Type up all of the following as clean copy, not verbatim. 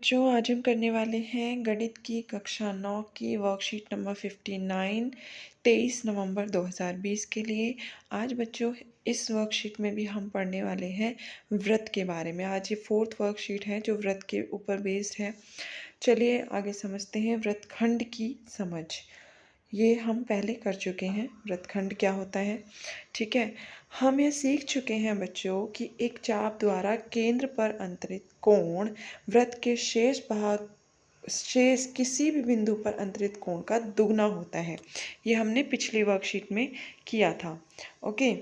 बच्चों, आज हम करने वाले हैं गणित की कक्षा 9 की वर्कशीट नंबर 59 23 नवंबर 2020 के लिए। आज बच्चों इस वर्कशीट में भी हम पढ़ने वाले हैं व्रत के बारे में। आज ये 4th वर्कशीट है जो व्रत के ऊपर बेस्ड है। चलिए आगे समझते हैं व्रतखंड की समझ। ये हम पहले कर चुके हैं, व्रतखंड क्या होता है। ठीक है, हम यह सीख चुके हैं बच्चों कि एक चाप द्वारा केंद्र पर अंतरित कोण व्रत के शेष किसी भी बिंदु पर अंतरित कोण का दुगना होता है। ये हमने पिछली वर्कशीट में किया था। ओके,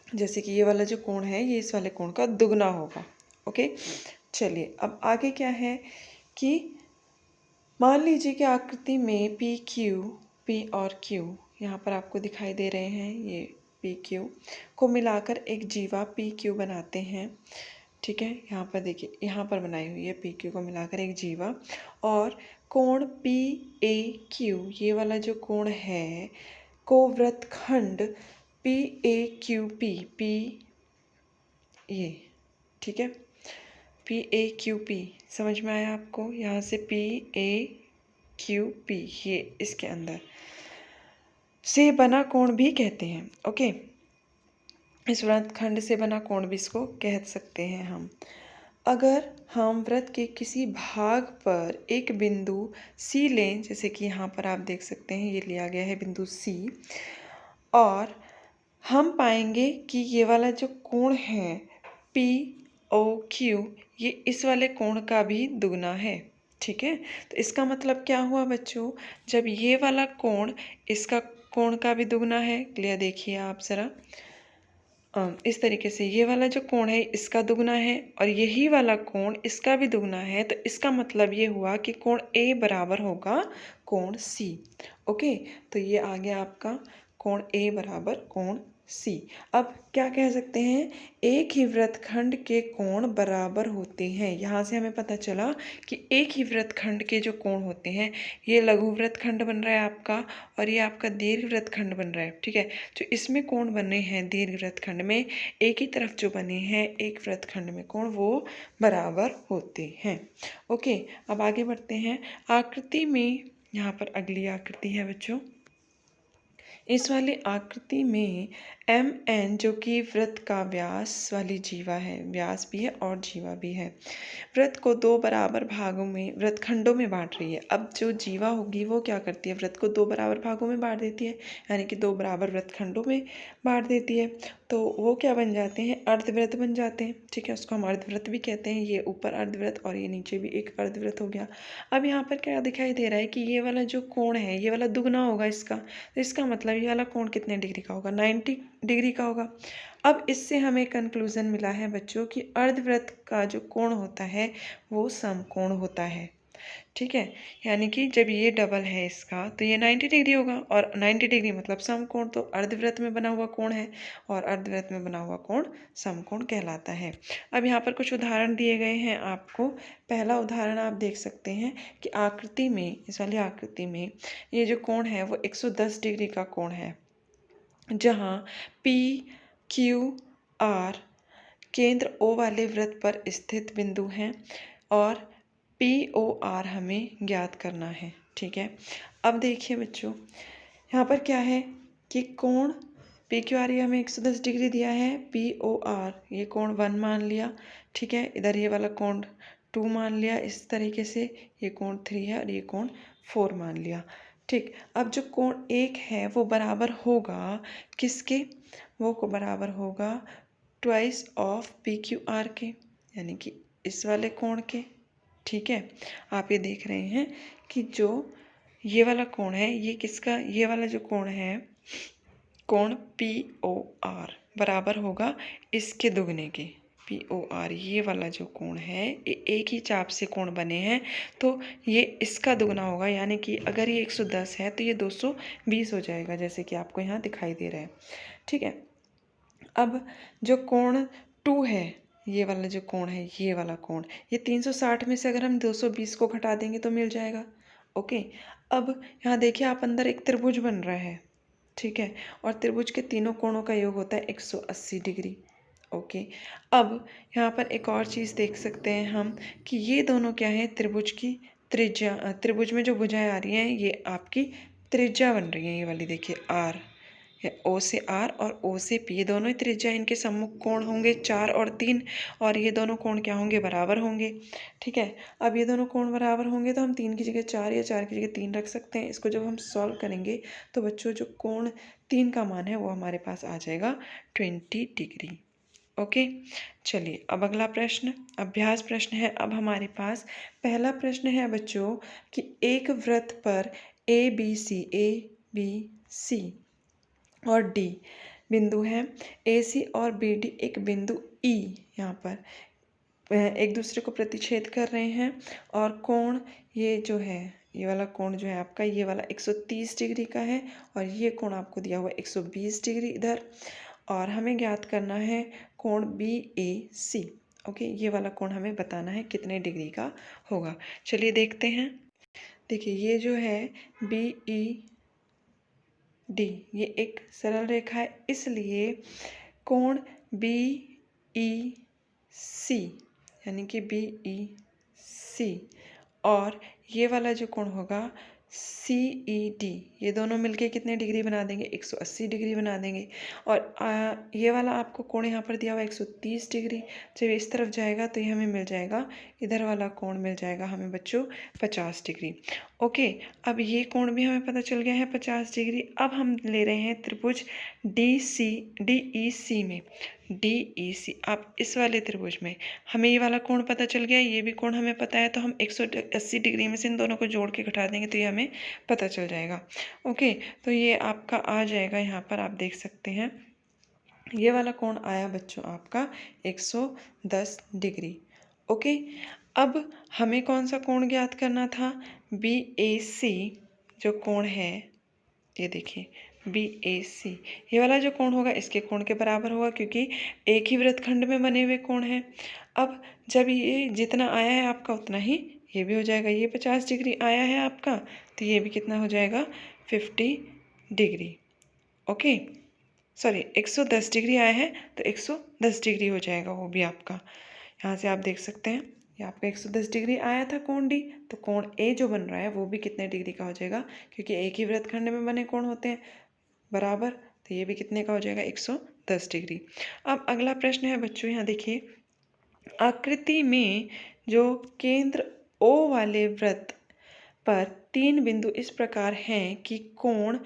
जैसे कि ये वाला जो कोण है ये इस वाले कोण का दुगना होगा। ओके, चलिए अब आगे क्या है कि मान लीजिए कि आकृति में पी क्यू, पी और क्यू यहाँ पर आपको दिखाई दे रहे हैं। ये पी क्यू को मिलाकर एक जीवा पी क्यू बनाते हैं। ठीक है, यहाँ पर देखिए, यहाँ पर बनाई हुई है पी क्यू को मिलाकर एक जीवा। और कोण पी ए क्यू, ये वाला जो कोण है को व्रतखंड पी ए क्यू पी ये, ठीक है, पी ए क्यू पी समझ में आया आपको। यहाँ से पी ए क्यू पी ये इसके अंदर से बना कोण भी कहते हैं। ओके, इस व्रतखंड से बना कोण भी इसको कह सकते हैं हम। अगर हम व्रत के किसी भाग पर एक बिंदु सी लें, जैसे कि यहाँ पर आप देख सकते हैं ये लिया गया है बिंदु सी, और हम पाएंगे कि ये वाला जो कोण है पी ओ क्यू ये इस वाले कोण का भी दुगना है। ठीक है, तो इसका मतलब क्या हुआ बच्चों, जब ये वाला कोण इसका कोण का भी दुगना है। क्लियर, देखिए आप ज़रा इस तरीके से ये वाला जो कोण है इसका दुगना है और यही वाला कोण इसका भी दुगना है। तो इसका मतलब ये हुआ कि कोण ए बराबर होगा कोण सी। ओके, तो ये आ गया आपका कोण ए बराबर कोण सी। अब क्या कह सकते हैं, एक ही व्रतखंड के कोण बराबर होते हैं। यहाँ से हमें पता चला कि एक ही व्रतखंड के जो कोण होते हैं, ये लघु व्रतखंड बन रहा है आपका और ये आपका दीर्घ व्रतखंड बन रहा है। ठीक है, जो इसमें कोण बने हैं दीर्घ व्रतखंड में, एक ही तरफ जो बने हैं एक व्रतखंड में कोण, वो बराबर होते हैं। ओके, अब आगे बढ़ते हैं आकृति में। यहाँ पर अगली आकृति है बच्चों। इस वाली आकृति में एम एन जो कि व्रत का व्यास वाली जीवा है, व्यास भी है और जीवा भी है, व्रत को दो बराबर भागों में व्रतखंडों में बांट रही है। अब जो जीवा होगी वो क्या करती है, व्रत को दो बराबर भागों में बांट देती है, यानी कि दो बराबर व्रतखंडों में बांट देती है। तो वो क्या बन जाते हैं, अर्धव्रत बन जाते हैं। ठीक है, उसको हम अर्धव्रत भी कहते हैं। ये ऊपर अर्धव्रत और ये नीचे भी एक अर्धव्रत हो गया। अब यहाँ पर क्या दिखाई दे रहा है कि ये वाला जो कोण है ये वाला दुगना होगा इसका, तो इसका मतलब ये वाला कोण कितने डिग्री का होगा, 90 डिग्री का होगा। अब इससे हमें कंक्लूजन मिला है बच्चों कि अर्धव्रत का जो कोण होता है वो समकोण होता है। ठीक है, यानी कि जब ये डबल है इसका तो ये 90 डिग्री होगा और 90 डिग्री मतलब समकोण। तो अर्धव्रत में बना हुआ कोण है और अर्धव्रत में बना हुआ कोण समकोण कहलाता है। अब यहाँ पर कुछ उदाहरण दिए गए हैं आपको। पहला उदाहरण आप देख सकते हैं कि आकृति में, इस वाली आकृति में ये जो कोण है वो 110 डिग्री का कोण है, जहाँ पी क्यू आर केंद्र ओ वाले वृत्त पर स्थित बिंदु हैं और पी ओ आर हमें ज्ञात करना है। ठीक है, अब देखिए बच्चों, यहाँ पर क्या है कि कोण पी क्यू आर ये हमें 110 डिग्री दिया है, पी ओ आर ये कोण 1 मान लिया। ठीक है, इधर ये वाला कोण 2 मान लिया। इस तरीके से ये कोण 3 है और ये कोण 4 मान लिया। ठीक, अब जो कोण एक है वो बराबर होगा किसके, वो को बराबर होगा twice of P Q R के, यानी कि इस वाले कोण के। ठीक है, आप ये देख रहे हैं कि जो ये वाला कोण है ये किसका, ये वाला जो कोण है कोण पी ओ आर बराबर होगा इसके दुगने के। पी ओ आर ये वाला जो कोण है ये एक ही चाप से कोण बने हैं, तो ये इसका दुगना होगा, यानी कि अगर ये 110 है तो ये 220 हो जाएगा, जैसे कि आपको यहाँ दिखाई दे रहा है। ठीक है, अब जो कोण 2 है, ये वाला जो कोण है ये वाला कोण, ये 360 में से अगर हम 220 को घटा देंगे तो मिल जाएगा। ओके, अब यहाँ देखिए आप, अंदर एक त्रिभुज बन रहा है। ठीक है, और त्रिभुज के तीनों कोणों का योग होता है 180 डिग्री। ओके। अब यहाँ पर एक और चीज़ देख सकते हैं हम कि ये दोनों क्या है, त्रिभुज की त्रिज्या, त्रिभुज में जो भुजाएं आ रही हैं ये आपकी त्रिज्या बन रही है। ये वाली देखिए आर, ओ से आर और ओ से पी, ये दोनों ही त्रिज्या, इनके सम्मुख कोण होंगे 4 और 3, और ये दोनों कोण क्या होंगे, बराबर होंगे। ठीक है, अब ये दोनों कोण बराबर होंगे तो हम 3 की जगह 4 या 4 की जगह 3 रख सकते हैं। इसको जब हम सॉल्व करेंगे तो बच्चों जो कोण 3 का मान है वो हमारे पास आ जाएगा 20 डिग्री। ओके, चलिए अब अगला प्रश्न, अभ्यास प्रश्न है अब हमारे पास। पहला प्रश्न है बच्चों कि एक वृत्त पर ए बी सी और डी बिंदु हैं, ए सी और बी डी एक बिंदु ई यहाँ पर एक दूसरे को प्रतिच्छेद कर रहे हैं, और कोण ये जो है, ये वाला कोण जो है आपका, ये वाला 130 डिग्री का है, और ये कोण आपको दिया हुआ है 120 डिग्री इधर, और हमें ज्ञात करना है कोण बी ए सी। ओके, ये वाला कोण हमें बताना है कितने डिग्री का होगा। चलिए देखते हैं। देखिए ये जो है बी ई डी, ये एक सरल रेखा है, इसलिए कोण बी ई सी यानी कि बी ई सी और ये वाला जो कोण होगा सी ई डी, ये दोनों मिलके कितने डिग्री बना देंगे, 180 डिग्री बना देंगे। और ये वाला आपको कोण यहाँ पर दिया हुआ 130 डिग्री, जब इस तरफ जाएगा तो ये हमें मिल जाएगा, इधर वाला कोण मिल जाएगा हमें बच्चों 50 डिग्री। ओके, अब ये कोण भी हमें पता चल गया है 50 डिग्री। अब हम ले रहे हैं त्रिभुज डी ई सी में, डी ई सी, आप इस वाले त्रिभुज में हमें ये वाला कोण पता चल गया, ये भी कोण हमें पता है, तो हम 180 डिग्री में से इन दोनों को जोड़ के घटा देंगे तो ये हमें पता चल जाएगा। ओके, तो ये आपका आ जाएगा, यहाँ पर आप देख सकते हैं ये वाला कोण आया बच्चों आपका 110 डिग्री। ओके, अब हमें कौन सा कोण ज्ञात करना था, बी ए सी जो कोण है, ये देखिए बी ए सी, ये वाला जो कोण होगा इसके कोण के बराबर होगा, क्योंकि एक ही वृत्तखंड में बने हुए कोण हैं। अब जब ये जितना आया है आपका उतना ही ये भी हो जाएगा, ये 50 डिग्री आया है आपका तो ये भी कितना हो जाएगा 50 डिग्री। ओके, सॉरी 110 डिग्री आया है तो 110 डिग्री हो जाएगा वो भी आपका। यहाँ से आप देख सकते हैं ये आपका 110 डिग्री आया था कोण डी, तो कोण ए जो बन रहा है वो भी कितने डिग्री का हो जाएगा, क्योंकि एक ही वृत्तखंड में बने कोण होते हैं बराबर, तो ये भी कितने का हो जाएगा 110 डिग्री। अब अगला प्रश्न है बच्चों, यहाँ देखिए आकृति में जो केंद्र ओ वाले वृत्त पर 3 बिंदु इस प्रकार हैं कि कोण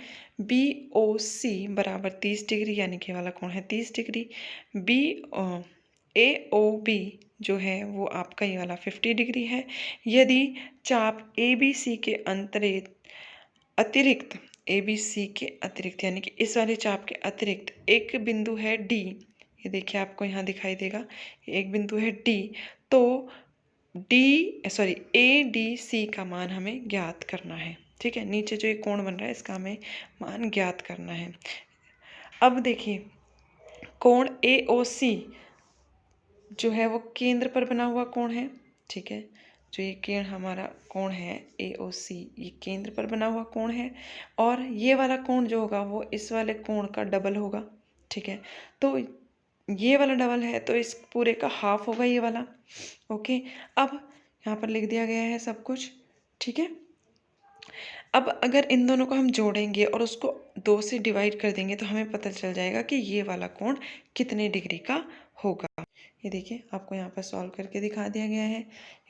बी ओ सी बराबर 30 डिग्री, यानी कि वाला कोण है 30 डिग्री, बी ए ओ बी जो है वो आपका ये वाला 50 डिग्री है। यदि चाप ए बी सी के अतिरिक्त यानी कि इस वाले चाप के अतिरिक्त एक बिंदु है डी, ये देखिए आपको यहाँ दिखाई देगा एक बिंदु है डी, तो ए डी सी का मान हमें ज्ञात करना है। ठीक है, नीचे जो ये कोण बन रहा है इसका हमें मान ज्ञात करना है। अब देखिए कोण ए ओ सी जो है वो केंद्र पर बना हुआ कोण है। ठीक है, जो ये हमारा कोण है ए ओ सी, ये केंद्र पर बना हुआ कोण है, और ये वाला कोण जो होगा वो इस वाले कोण का डबल होगा। ठीक है, तो ये वाला डबल है तो इस पूरे का हाफ होगा ये वाला। ओके, अब यहाँ पर लिख दिया गया है सब कुछ। ठीक है, अब अगर इन दोनों को हम जोड़ेंगे और उसको 2 से डिवाइड कर देंगे तो हमें पता चल जाएगा कि ये वाला कोण कितने डिग्री का होगा। ये देखिए आपको यहाँ पर सॉल्व करके दिखा दिया गया है,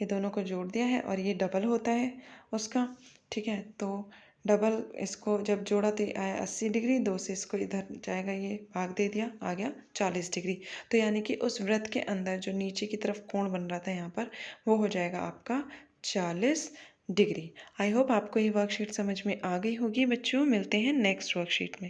ये दोनों को जोड़ दिया है और ये डबल होता है उसका। ठीक है, तो डबल इसको जब जोड़ा तो ये आया 80 डिग्री, 2 से इसको इधर जाएगा, ये भाग दे दिया, आ गया 40 डिग्री। तो यानी कि उस वृत्त के अंदर जो नीचे की तरफ कोण बन रहा था यहाँ पर वो हो जाएगा आपका 40 डिग्री। आई होप आपको ये वर्कशीट समझ में आ गई होगी बच्चों। मिलते हैं नेक्स्ट वर्कशीट में।